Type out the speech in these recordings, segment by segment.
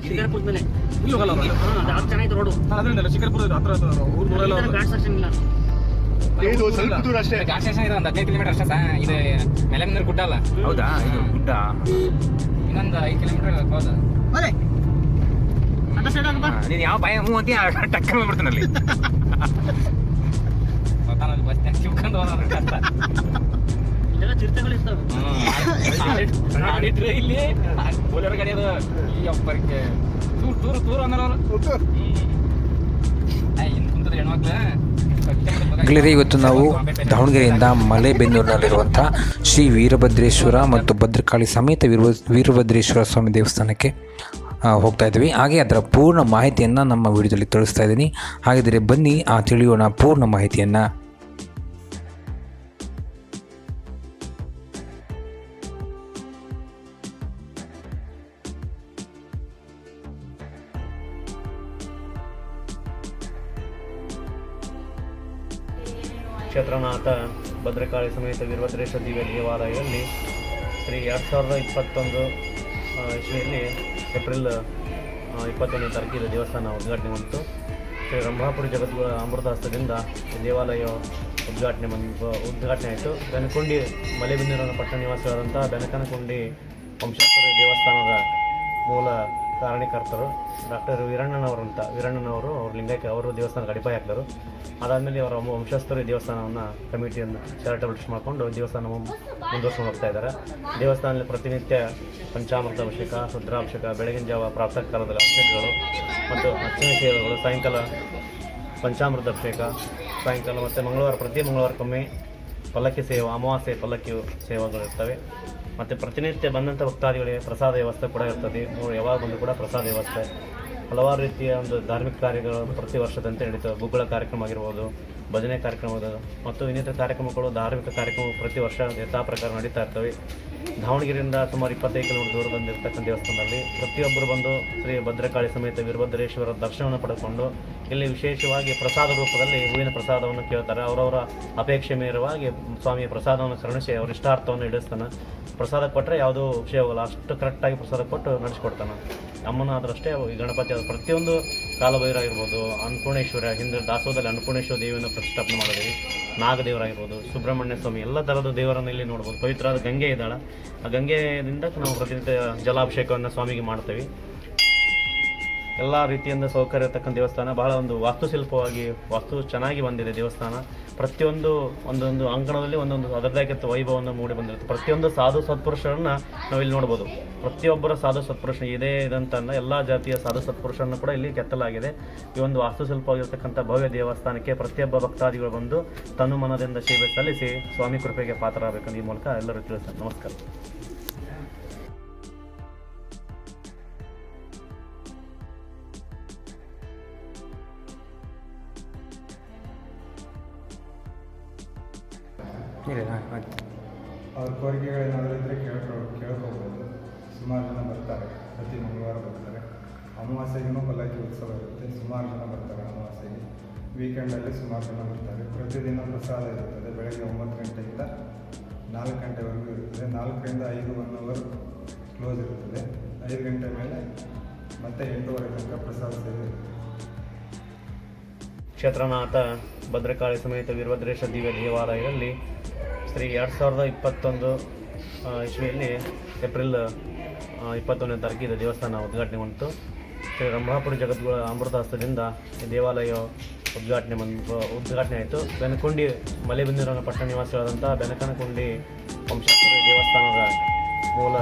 ಶಿಕಾರ್ಪುರದಲ್ಲೇ ಇಲ್ಲಿ ಹೋಗಲ್ಲ ಅವ್ರು. ಅದು ಚೆನ್ನಾಗಿತ್ತು ರೋಡು. ಅದರಿಂದ ಶಿಕಾರ್ಪುರ ಹತ್ರ ಊರು ದೂರ ಘಾಟ್ ಸೆಕ್ಷನ್ ಇಲ್ಲ. ಇದು ಸ್ವಲ್ಪ ದೂರ ಅಷ್ಟೇ. ಘಾಟ್ ಸ್ಟೇಷನ್ ಇದೆ, ಒಂದು 15 ಕಿಲೋಮೀಟರ್ ಅಷ್ಟೇ ಸಹ. ಇದು ಮೆಲೆಮಂದಿರ ಗುಡ್ಡ ಅಲ್ಲ? ಹೌದಾ, ಇದು ಗುಡ್ಡ. ಇನ್ನೊಂದು 5 ಕಿಲೋಮೀಟರ್ ಹೋದ. ಅದೇ ಅಡ್ಡ ಸೈಡ್ ಆಗಪ್ಪ. ನೀನು ಯಾವ ಭಯ ಹ್ಞೂ ಅಂತ ಟಕ್ಕರ್ ಮಾಡ್ಬಿಡ್ತಾನೆ ಅಲ್ಲಿ. ಗೊತ್ತಾನಲ್ಲಿ ಬಸ್ ಚಿಕ್ಕೊಂಡು ಹೋದ್ರೆ ಕಷ್ಟ. ಇಲ್ಲೆಲ್ಲ ಚಿರತೆಗಳು ಇರ್ತವೆ. ಮಾಡಿದ್ರೆ ಇಲ್ಲಿ ಬೋಲರ್ ಗಾಡಿ ಅದು ಈ ಅಪ್ಪರಿಗೆ ತೂರು ತೂರು ಅಂದ್ರೆ ಅವರು ಇನ್ನು ಕುಂತದ ಹೆಣ್ಮಕ್ಳು. ಗೆಳೆಯರೇ, ಇವತ್ತು ನಾವು ದಾವಣಗೆರೆಯಿಂದ ಮಲೆಬೆನ್ನೂರಿನಲ್ಲಿರುವಂಥ ಶ್ರೀ ವೀರಭದ್ರೇಶ್ವರ ಮತ್ತು ಭದ್ರಕಾಳಿ ಸಮೇತ ವೀರಭದ್ರೇಶ್ವರ ಸ್ವಾಮಿ ದೇವಸ್ಥಾನಕ್ಕೆ ಹೋಗ್ತಾ ಇದ್ದೀವಿ. ಹಾಗೆ ಅದರ ಪೂರ್ಣ ಮಾಹಿತಿಯನ್ನು ನಮ್ಮ ವಿಡಿಯೋದಲ್ಲಿ ತಿಳಿಸ್ತಾ ಇದ್ದೀನಿ. ಹಾಗಿದ್ದರೆ ಬನ್ನಿ ತಿಳಿಯೋಣ ಪೂರ್ಣ ಮಾಹಿತಿಯನ್ನು. ಕ್ಷೇತ್ರನಾಥ ಭದ್ರಕಾಳಿ ಸಮೇತ ವೀರಭದ್ರೇಶ್ವರ ದಿವ್ಯ ದೇವಾಲಯದಲ್ಲಿ ಶ್ರೀ 2021 ಇಸ್ವಿಯಲ್ಲಿ ಏಪ್ರಿಲ್ 21ನೇ ತಾರೀಕಿಗೆ ದೇವಸ್ಥಾನ ಉದ್ಘಾಟನೆ ಬಂತು. ಶ್ರೀ ರಂಭಾಪುರಿ ಜಗದ್ಗುರು ಅಮೃತಹಸ್ತದಿಂದ ದೇವಾಲಯ ಉದ್ಘಾಟನೆ ಆಯಿತು. ಬೆನಕೊಂಡಿ ಮಲೆಬೆನ್ನೂರಿನ ಪಟ್ಟಣ ನಿವಾಸಿಯಾದಂಥ ಬೆನಕನಕೊಂಡಿ ವಂಶಸ್ಥರ ದೇವಸ್ಥಾನದ ಮೂಲ ಕಾರಣೀಕರ್ತರು ಡಾಕ್ಟರ್ ವೀರಣ್ಣನವರು ಅವ್ರ ಲಿಂಗಕ್ಕೆ ಅವರು ದೇವಸ್ಥಾನಕ್ಕೆ ಅಡಿಪಾಯ ಹಾಕಿದರು. ಅದಾದಮೇಲೆ ಅವರ ವಂಶಸ್ಥರು ಈ ದೇವಸ್ಥಾನವನ್ನು ಕಮಿಟಿಯನ್ನು ಚಾರಿಟಬಲ್ ಟ್ರಸ್ಟ್ ಮಾಡಿಕೊಂಡು ದೇವಸ್ಥಾನ ಮುಂದುವರ್ಸ್ಕೊಂಡು ಹೋಗ್ತಾ ಇದ್ದಾರೆ. ದೇವಸ್ಥಾನದಲ್ಲಿ ಪ್ರತಿನಿತ್ಯ ಪಂಚಾಮೃತ ಅಭಿಷೇಕ, ರುದ್ರಾಭಿಷೇಕ, ಬೆಳಗಿನ ಜಾವ ಪ್ರಾತಃ ಕಾಲದಲ್ಲಿ ಅಭಿಷೇಕಗಳು ಮತ್ತು ಅರ್ಚನೆ ಸೇವೆಗಳು, ಸಾಯಂಕಾಲ ಪಂಚಾಮೃತ ಅಭಿಷೇಕ, ಸಾಯಂಕಾಲ ಮತ್ತು ಪ್ರತಿ ಮಂಗಳವಾರಕ್ಕೊಮ್ಮೆ ಪಲ್ಲಕ್ಕಿ ಸೇವೆ, ಅಮಾವಾಸ್ಯೆ ಪಲ್ಲಕ್ಕಿ ಸೇವೆಗಳು ಇರ್ತವೆ. ಮತ್ತು ಪ್ರತಿನಿತ್ಯ ಬಂದಂಥ ಭಕ್ತಾದಿಗಳಿಗೆ ಪ್ರಸಾದ ವ್ಯವಸ್ಥೆ ಕೂಡ ಇರ್ತದೆ. ಯಾವಾಗ ಬಂದು ಕೂಡ ಪ್ರಸಾದ ವ್ಯವಸ್ಥೆ, ಹಲವಾರು ರೀತಿಯ ಒಂದು ಧಾರ್ಮಿಕ ಕಾರ್ಯಗಳು ಪ್ರತಿ ವರ್ಷದಂತೆ ನಡೀತವೆ. ಗುಗ್ಗಳ ಕಾರ್ಯಕ್ರಮ ಆಗಿರ್ಬೋದು, ಭಜನೆ ಕಾರ್ಯಕ್ರಮದ ಮತ್ತು ಇನ್ನಿತರ ಕಾರ್ಯಕ್ರಮಗಳು, ಧಾರ್ಮಿಕ ಕಾರ್ಯಕ್ರಮ ಪ್ರತಿ ವರ್ಷ ಯಥಾ ಪ್ರಕಾರ ನಡೀತಾ ಇರ್ತವೆ. ದಾವಣಗೆರೆಯಿಂದ ಸುಮಾರು 25 ಕಿಲೋಮೀಟರ್ ದೂರ ಬಂದಿರತಕ್ಕಂಥ ದೇವಸ್ಥಾನದಲ್ಲಿ ಪ್ರತಿಯೊಬ್ಬರು ಬಂದು ಶ್ರೀ ಭದ್ರಕಾಳಿ ಸಮೇತ ವೀರಭದ್ರೇಶ್ವರ ದರ್ಶನವನ್ನು ಪಡೆದುಕೊಂಡು ಇಲ್ಲಿ ವಿಶೇಷವಾಗಿ ಪ್ರಸಾದ ರೂಪದಲ್ಲಿ ಹೂವಿನ ಪ್ರಸಾದವನ್ನು ಕೇಳ್ತಾರೆ. ಅವರವರ ಅಪೇಕ್ಷೆ ಮೇರವಾಗಿ ಸ್ವಾಮಿಯ ಪ್ರಸಾದವನ್ನು ಕರುಣಿಸಿ ಅವರ ಇಷ್ಟಾರ್ಥವನ್ನು ಈಡೇರಿಸ್ತಾನೆ. ಪ್ರಸಾದ ಕೊಟ್ಟರೆ ಯಾವುದೋ ವಿಷಯ ಹೋಗಲ್ಲ, ಅಷ್ಟು ಕರೆಕ್ಟಾಗಿ ಪ್ರಸಾದ ಕೊಟ್ಟು ನಡೆಸ್ಕೊಡ್ತಾನೆ. ಅಮ್ಮನ ಆದ್ರಷ್ಟೇ ಈ ಗಣಪತಿ ಆದ ಪ್ರತಿಯೊಂದು ಕಾಲಭೈರಾಗಿರ್ಬೋದು, ಅನ್ನಪೂರ್ಣೇಶ್ವರ, ಹಿಂದೆ ದಾಸೋಹದಲ್ಲಿ ಅನ್ನಪೂರ್ಣೇಶ್ವರ ದೇವಿಯನ್ನು ಪ್ರತಿಷ್ಠಾಪನೆ ಮಾಡಿದ್ದೀವಿ. ನಾಗದೇವರಾಗಿರ್ಬೋದು, ಸುಬ್ರಹ್ಮಣ್ಯ ಸ್ವಾಮಿ, ಎಲ್ಲ ಥರದ ದೇವರನ್ನು ಇಲ್ಲಿ ನೋಡ್ಬೋದು. ಪವಿತ್ರವಾದ ಗಂಗೆ ಇದ್ದಾಳೆ. ಆ ಗಂಗೆಯಿಂದ ನಾವು ಪ್ರತಿನಿತ್ಯ ಜಲಾಭಿಷೇಕವನ್ನು ಸ್ವಾಮಿಗೆ ಮಾಡ್ತೀವಿ. ಎಲ್ಲ ರೀತಿಯಿಂದ ಸೌಕರ್ಯ ಇರತಕ್ಕಂಥ ದೇವಸ್ಥಾನ. ಬಹಳ ಒಂದು ವಾಸ್ತು ಚೆನ್ನಾಗಿ ಬಂದಿದೆ ದೇವಸ್ಥಾನ. ಪ್ರತಿಯೊಂದು ಒಂದೊಂದು ಅಂಕಣದಲ್ಲಿ ಒಂದೊಂದು ಅದರದಾಗಿತ್ತು ವೈಭವವನ್ನು ಮೂಡಿ ಬಂದಿರುತ್ತೆ. ಪ್ರತಿಯೊಂದು ಸಾಧು ಸತ್ಪುರುಷರನ್ನು ನಾವಿಲ್ಲಿ ನೋಡ್ಬೋದು. ಪ್ರತಿಯೊಬ್ಬರ ಸಾಧು ಸತ್ಪುರುಷ ಇದಂತಂದ ಎಲ್ಲ ಜಾತಿಯ ಸಾಧು ಸತ್ಪುರುಷರನ್ನು ಕೂಡ ಇಲ್ಲಿ ಕೆತ್ತಲಾಗಿದೆ. ಈ ಒಂದು ವಾಸ್ತುಶಿಲ್ಪವಾಗಿರ್ತಕ್ಕಂಥ ಭವ್ಯ ದೇವಸ್ಥಾನಕ್ಕೆ ಪ್ರತಿಯೊಬ್ಬ ಭಕ್ತಾದಿಗಳು ಬಂದು ತನು ಮನದಿಂದ ಸೇವೆ ಸಲ್ಲಿಸಿ ಸ್ವಾಮಿ ಕೃಪೆಗೆ ಪಾತ್ರರಾಗಬೇಕಂತ ಈ ಮೂಲಕ ಎಲ್ಲರೂ ತಿಳಿಸ್ತಾರೆ. ನಮಸ್ಕಾರ. ಅವ್ರ ಕೋರಿಕೆಗಳೇನಾದರೂ ಇದ್ದರೆ ಕೇಳ್ಕೊಬೋದು. ಸುಮಾರು ಜನ ಬರ್ತಾರೆ, ಪ್ರತಿ ಮಂಗಳವಾರ ಬರ್ತಾರೆ. ಅಮಾವಾಸ್ಯೆಗೂ ಪಲ್ಲಕ್ಕಿ ಉತ್ಸವ ಇರುತ್ತೆ, ಸುಮಾರು ಜನ ಬರ್ತಾರೆ. ಅಮಾವಾಸ್ಯೆಗೆ ವೀಕೆಂಡಲ್ಲಿ ಸುಮಾರು ಜನ ಬರ್ತಾರೆ. ಪ್ರತಿದಿನ ಪ್ರಸಾದ ಇರುತ್ತದೆ. ಬೆಳಗ್ಗೆ 9 ಗಂಟೆಯಿಂದ 4 ಗಂಟೆವರೆಗೂ ಇರುತ್ತದೆ. 4ರಿಂದ 5 1 ಅವರ್ ಕ್ಲೋಸ್ ಇರುತ್ತದೆ. 5 ಗಂಟೆ ಮೇಲೆ ಮತ್ತೆ 8:30 ತನಕ ಪ್ರಸಾದ ಸೇವೆ ಇರುತ್ತೆ. ಕ್ಷೇತ್ರನಾಥ ಭದ್ರಕಾಳಿ ಸಮೇತ ವೀರಭದ್ರೇಶ್ವರ ದಿವ್ಯ ದೇವಾಲಯದಲ್ಲಿ ಶ್ರೀ 2021 ಇಸ್ವಿಯಲ್ಲಿ ಏಪ್ರಿಲ್ 21ನೇ ತಾರೀಕಿಗೆ ದೇವಸ್ಥಾನ ಉದ್ಘಾಟನೆ ಬಂತು. ಶ್ರೀ ರಂಭಾಪುರಿ ಜಗದ್ಗುರು ಅಮೃತಹಸ್ತದಿಂದ ದೇವಾಲಯ ಉದ್ಘಾಟನೆ ಆಯಿತು. ಬೆನಕೊಂಡಿ ಮಲೆಬೆನ್ನೂರಿನ ಪಟ್ಟಣ ನಿವಾಸಿಯಾದಂಥ ಬೆನಕನಕೊಂಡಿ ವಂಶಸ್ಥರ ದೇವಸ್ಥಾನದ ಮೂಲ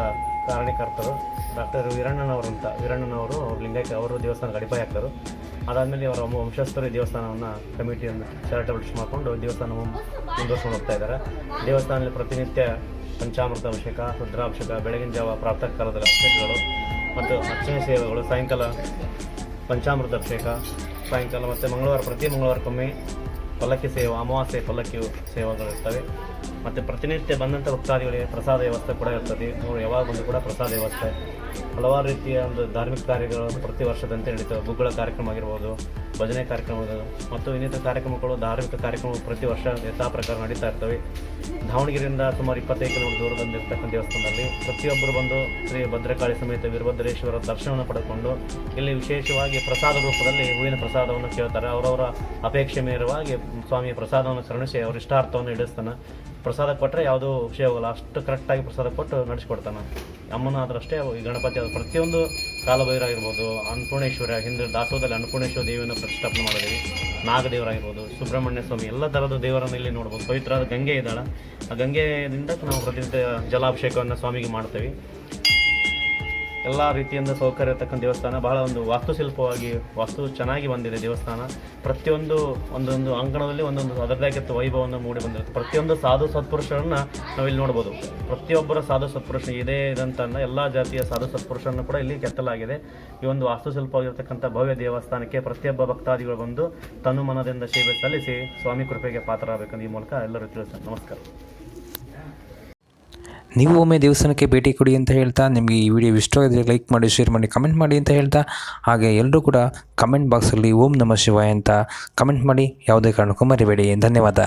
ಕಾರಣೀಕರ್ತರು ಡಾಕ್ಟರ್ ವೀರಣ್ಣನವರು ಅವ್ರ ಲಿಂಗಕ್ಕೆ ಅವರು ದೇವಸ್ಥಾನಕ್ಕೆ ಅಡಿಪಾಯ ಹಾಕಿದರು. ಅದಾದಮೇಲೆ ಅವರ ವಂಶಸ್ಥರು ಈ ದೇವಸ್ಥಾನವನ್ನು ಕಮಿಟಿಯನ್ನು ಚಾರಿಟಬಲ್ ಟ್ರಸ್ಟ್ ಮಾಡಿಕೊಂಡು ದೇವಸ್ಥಾನ ಮುಂದುವರ್ಸ್ಕೊಂಡು ಹೋಗ್ತಾ ಇದ್ದಾರೆ. ದೇವಸ್ಥಾನದಲ್ಲಿ ಪ್ರತಿನಿತ್ಯ ಪಂಚಾಮೃತ ಅಭಿಷೇಕ, ರುದ್ರಾಭಿಷೇಕ, ಬೆಳಗಿನ ಜಾವ ಪ್ರಾತಃ ಕಾಲದಲ್ಲಿ ಅಭಿಷೇಕಗಳು ಮತ್ತು ಅರ್ಚನೆ ಸೇವೆಗಳು, ಸಾಯಂಕಾಲ ಪಂಚಾಮೃತ ಅಭಿಷೇಕ, ಸಾಯಂಕಾಲ ಮತ್ತು ಪ್ರತಿ ಮಂಗಳವಾರಕ್ಕೊಮ್ಮೆ ಪಲ್ಲಕ್ಕಿ ಸೇವೆ, ಅಮಾವಾಸ್ಯೆ ಪಲ್ಲಕ್ಕಿ ಸೇವೆಗಳು ಇರ್ತವೆ. ಮತ್ತು ಪ್ರತಿನಿತ್ಯ ಬಂದಂಥ ಭಕ್ತಾದಿಗಳಿಗೆ ಪ್ರಸಾದ ವ್ಯವಸ್ಥೆ ಕೂಡ ಇರ್ತದೆ. ಅವರು ಯಾವಾಗ ಬಂದು ಕೂಡ ಪ್ರಸಾದ ವ್ಯವಸ್ಥೆ, ಹಲವಾರು ರೀತಿಯ ಒಂದು ಧಾರ್ಮಿಕ ಕಾರ್ಯಗಳನ್ನು ಪ್ರತಿ ವರ್ಷದಂತೆ ನಡೀತವೆ. ಗುಗ್ಗಳ ಕಾರ್ಯಕ್ರಮ ಆಗಿರ್ಬೋದು, ಭಜನೆ ಕಾರ್ಯಕ್ರಮ ಮತ್ತು ಇನ್ನಿತರ ಕಾರ್ಯಕ್ರಮಗಳು, ಧಾರ್ಮಿಕ ಕಾರ್ಯಕ್ರಮಗಳು ಪ್ರತಿ ವರ್ಷ ಯಥಾ ಪ್ರಕಾರ ನಡೀತಾ ಇರ್ತವೆ. ದಾವಣಗೆರೆಯಿಂದ ಸುಮಾರು 25 ಕಿಲೋಮೀಟರ್ ದೂರದಲ್ಲಿರ್ತಕ್ಕಂಥ ದೇವಸ್ಥಾನದಲ್ಲಿ ಪ್ರತಿಯೊಬ್ಬರು ಬಂದು ಶ್ರೀ ಭದ್ರಕಾಳಿ ಸಮೇತ ವೀರಭದ್ರೇಶ್ವರ ದರ್ಶನವನ್ನು ಪಡೆದುಕೊಂಡು ಇಲ್ಲಿ ವಿಶೇಷವಾಗಿ ಪ್ರಸಾದ ರೂಪದಲ್ಲಿ ಹೂವಿನ ಪ್ರಸಾದವನ್ನು ಕೇಳ್ತಾರೆ. ಅವರವರ ಅಪೇಕ್ಷೆ ಮೇರವಾಗಿ ಸ್ವಾಮಿಯ ಪ್ರಸಾದವನ್ನು ಕರುಣಿಸಿ ಅವ್ರ ಇಷ್ಟಾರ್ಥವನ್ನು ಈಡೇರಿಸ್ತಾನೆ. ಪ್ರಸಾದ ಕೊಟ್ಟರೆ ಯಾವುದೂ ವಿಷಯ ಹೋಗಲ್ಲ, ಅಷ್ಟು ಕರೆಕ್ಟಾಗಿ ಪ್ರಸಾದ ಕೊಟ್ಟು ನಡೆಸ್ಕೊಡ್ತಾನೆ. ಅಮ್ಮನ ಆದ್ರಷ್ಟೇ ಈ ಗಣಪತಿ ಅದು ಪ್ರತಿಯೊಂದು ಕಾಲಭೈರಾಗಿರ್ಬೋದು, ಅನ್ನಪೂರ್ಣೇಶ್ವರ, ಹಿಂದೆ ದಾಸೋಹದಲ್ಲಿ ಅನ್ನಪೂರ್ಣೇಶ್ವರ ದೇವಿಯನ್ನು ಪ್ರತಿಷ್ಠಾಪನೆ ಮಾಡಿದ್ದೀವಿ. ನಾಗದೇವರಾಗಿರ್ಬೋದು, ಸುಬ್ರಹ್ಮಣ್ಯ ಸ್ವಾಮಿ, ಎಲ್ಲ ಥರದ ದೇವರನ್ನು ಇಲ್ಲಿ ನೋಡ್ಬೋದು. ಪವಿತ್ರವಾದ ಗಂಗೆ ಇದ್ದಾಳೆ, ಆ ಗಂಗೆಯಿಂದ ನಾವು ಪ್ರತಿನಿತ್ಯ ಜಲಾಭಿಷೇಕವನ್ನು ಸ್ವಾಮಿಗೆ ಮಾಡ್ತೀವಿ. ಎಲ್ಲ ರೀತಿಯಿಂದ ಸೌಕರ್ಯ ಇರತಕ್ಕಂಥ ದೇವಸ್ಥಾನ, ಬಹಳ ಒಂದು ವಾಸ್ತುಶಿಲ್ಪವಾಗಿ ವಾಸ್ತು ಚೆನ್ನಾಗಿ ಬಂದಿದೆ ದೇವಸ್ಥಾನ. ಪ್ರತಿಯೊಂದು ಒಂದೊಂದು ಅಂಗಣದಲ್ಲಿ ಒಂದೊಂದು ಅದರದಾಗಿತ್ತು ವೈಭವವನ್ನು ಮೂಡಿ ಬಂದಿರುತ್ತೆ. ಪ್ರತಿಯೊಂದು ಸಾಧು ಸತ್ಪುರುಷರನ್ನು ನಾವಿಲ್ಲಿ ನೋಡ್ಬೋದು. ಪ್ರತಿಯೊಬ್ಬರ ಸಾಧು ಸತ್ಪುರುಷ ಇದೇ ಇದಂತಲ್ಲ, ಎಲ್ಲ ಜಾತಿಯ ಸಾಧು ಸತ್ಪುರುಷರನ್ನು ಕೂಡ ಇಲ್ಲಿ ಕೆತ್ತಲಾಗಿದೆ. ಈ ಒಂದು ವಾಸ್ತುಶಿಲ್ಪವಾಗಿರ್ತಕ್ಕಂಥ ಭವ್ಯ ದೇವಸ್ಥಾನಕ್ಕೆ ಪ್ರತಿಯೊಬ್ಬ ಭಕ್ತಾದಿಗಳು ಬಂದು ತನು ಮನದಿಂದ ಸೇವೆ ಸಲ್ಲಿಸಿ ಸ್ವಾಮಿ ಕೃಪೆಗೆ ಪಾತ್ರರಾಗಬೇಕಂತ ಈ ಮೂಲಕ ಎಲ್ಲರೂ ತಿಳಿಸ್ತಾರೆ. ನಮಸ್ಕಾರ. ನೀವು ಒಮ್ಮೆ ದೇವಸ್ಥಾನಕ್ಕೆ ಭೇಟಿ ಕೊಡಿ ಅಂತ ಹೇಳ್ತಾ, ನಿಮಗೆ ಈ ವಿಡಿಯೋ ಇಷ್ಟವಾಗಿದ್ದರೆ ಲೈಕ್ ಮಾಡಿ, ಶೇರ್ ಮಾಡಿ, ಕಮೆಂಟ್ ಮಾಡಿ ಅಂತ ಹೇಳ್ತಾ, ಹಾಗೆ ಎಲ್ಲರೂ ಕೂಡ ಕಮೆಂಟ್ ಬಾಕ್ಸಲ್ಲಿ ಓಂ ನಮಃ ಶಿವಾಯ ಅಂತ ಕಮೆಂಟ್ ಮಾಡಿ, ಯಾವುದೇ ಕಾರಣಕ್ಕೂ ಮರಿಬೇಡಿ. ಧನ್ಯವಾದ.